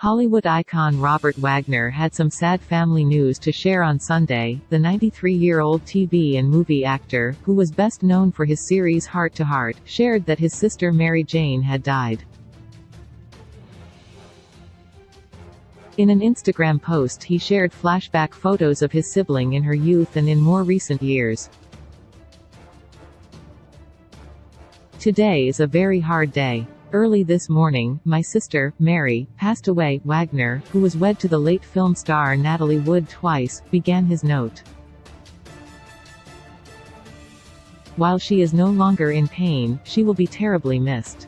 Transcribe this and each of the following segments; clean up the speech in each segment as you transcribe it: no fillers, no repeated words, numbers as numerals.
Hollywood icon Robert Wagner had some sad family news to share on Sunday. The 93-year-old TV and movie actor, who was best known for his series Hart to Hart, shared that his sister Mary Jane had died. In an Instagram post, he shared flashback photos of his sibling in her youth and in more recent years. "Today is a very hard day. Early this morning, my sister, Mary, passed away." Wagner, who was wed to the late film star Natalie Wood twice, began his note. "While she is no longer in pain, she will be terribly missed.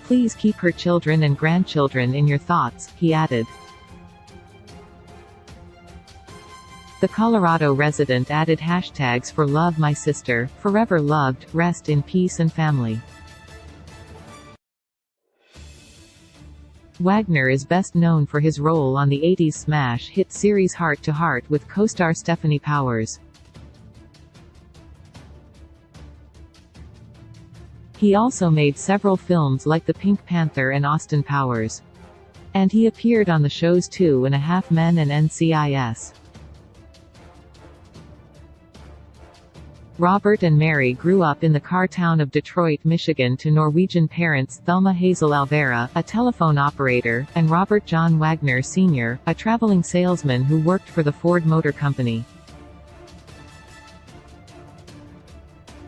Please keep her children and grandchildren in your thoughts," he added. The Colorado resident added hashtags for "Love My Sister," "Forever Loved," "Rest in Peace and Family." Wagner is best known for his role on the 80s smash hit series Hart to Hart with co-star Stephanie Powers. He also made several films like The Pink Panther and Austin Powers. And he appeared on the shows 2.5 Men and NCIS. Robert and Mary grew up in the car town of Detroit, Michigan to Norwegian parents Thelma Hazel Alvera, a telephone operator, and Robert John Wagner Sr., a traveling salesman who worked for the Ford Motor Company.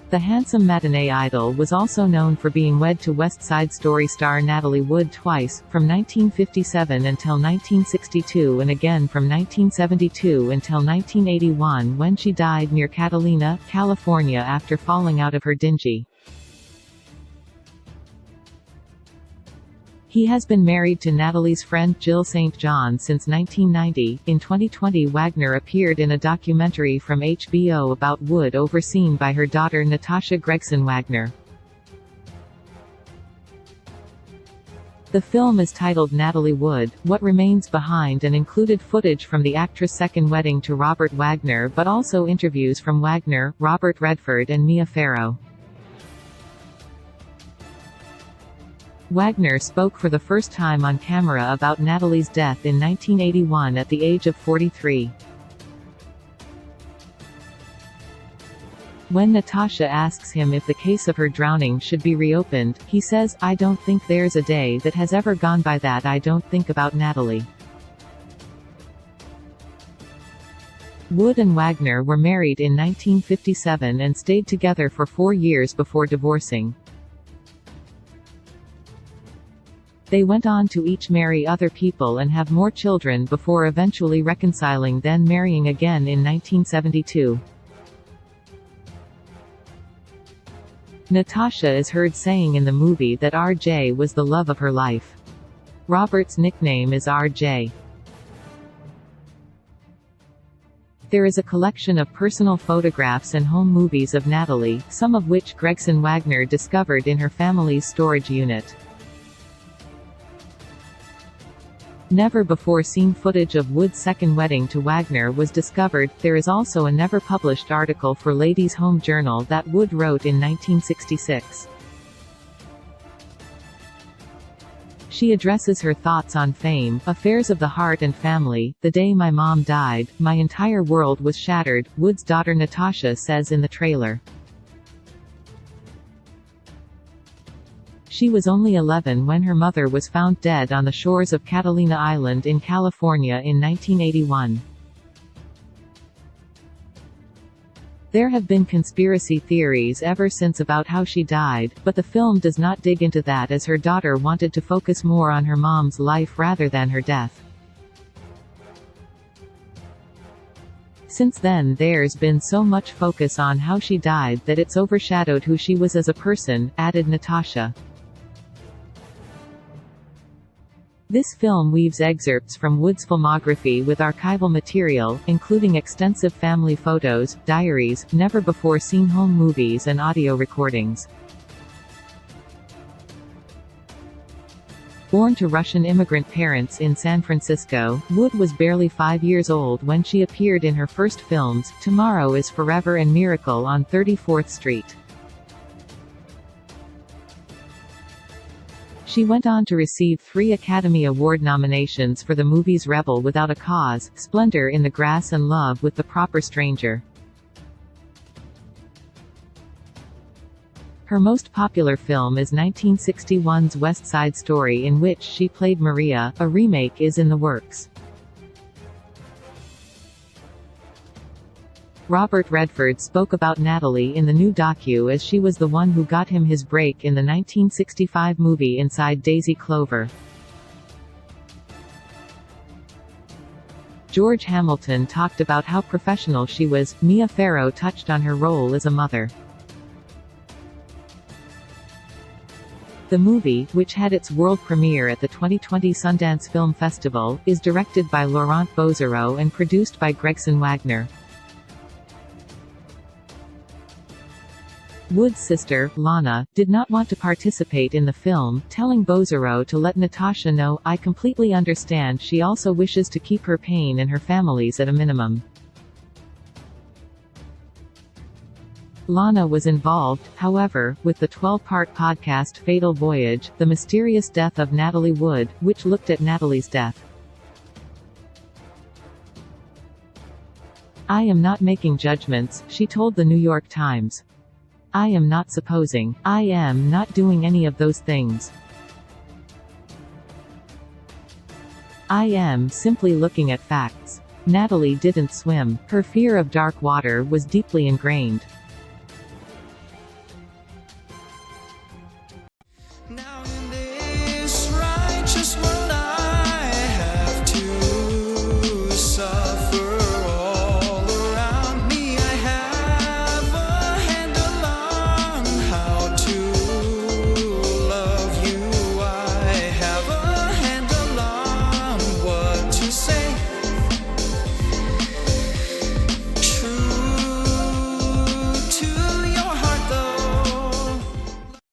The handsome matinee idol was also known for being wed to West Side Story star Natalie Wood twice, from 1957 until 1962 and again from 1972 until 1981 when she died near Catalina, California after falling out of her dingy. He has been married to Natalie's friend Jill St. John since 1990. In 2020, Wagner appeared in a documentary from HBO about Wood overseen by her daughter Natasha Gregson Wagner. The film is titled Natalie Wood, What Remains Behind and included footage from the actress' second wedding to Robert Wagner but also interviews from Wagner, Robert Redford and Mia Farrow. Wagner spoke for the first time on camera about Natalie's death in 1981 at the age of 43. When Natasha asks him if the case of her drowning should be reopened, he says, "I don't think there's a day that has ever gone by that I don't think about Natalie." Wood and Wagner were married in 1957 and stayed together for 4 years before divorcing. They went on to each marry other people and have more children before eventually reconciling, then marrying again in 1972. Natasha is heard saying in the movie that RJ was the love of her life. Robert's nickname is RJ. There is a collection of personal photographs and home movies of Natalie, some of which Gregson Wagner discovered in her family's storage unit. Never-before-seen footage of Wood's second wedding to Wagner was discovered. There is also a never-published article for Ladies' Home Journal that Wood wrote in 1966. She addresses her thoughts on fame, affairs of the heart and family. "The day my mom died, my entire world was shattered," Wood's daughter Natasha says in the trailer. She was only 11 when her mother was found dead on the shores of Catalina Island in California in 1981. There have been conspiracy theories ever since about how she died, but the film does not dig into that as her daughter wanted to focus more on her mom's life rather than her death. Since then there's been so much focus on how she died that it's overshadowed who she was as a person, added Natasha. This film weaves excerpts from Wood's filmography with archival material, including extensive family photos, diaries, never-before-seen home movies and audio recordings. Born to Russian immigrant parents in San Francisco, Wood was barely 5 years old when she appeared in her first films, Tomorrow is Forever and Miracle on 34th Street. She went on to receive 3 Academy Award nominations for the movies Rebel Without a Cause, Splendor in the Grass and Love with the Proper Stranger. Her most popular film is 1961's West Side Story, in which she played Maria. A remake is in the works. Robert Redford spoke about Natalie in the new docu as she was the one who got him his break in the 1965 movie Inside Daisy Clover. George Hamilton talked about how professional she was. Mia Farrow touched on her role as a mother. The movie, which had its world premiere at the 2020 Sundance Film Festival, is directed by Laurent Bouzereau and produced by Gregson Wagner. Wood's sister, Lana, did not want to participate in the film, telling Bouzereau to let Natasha know, "I completely understand she also wishes to keep her pain and her family's at a minimum." Lana was involved, however, with the 12-part podcast Fatal Voyage, The Mysterious Death of Natalie Wood, which looked at Natalie's death. "I am not making judgments," she told the New York Times. "I am not supposing. I am not doing any of those things. I am simply looking at facts. Natalie didn't swim. Her fear of dark water was deeply ingrained.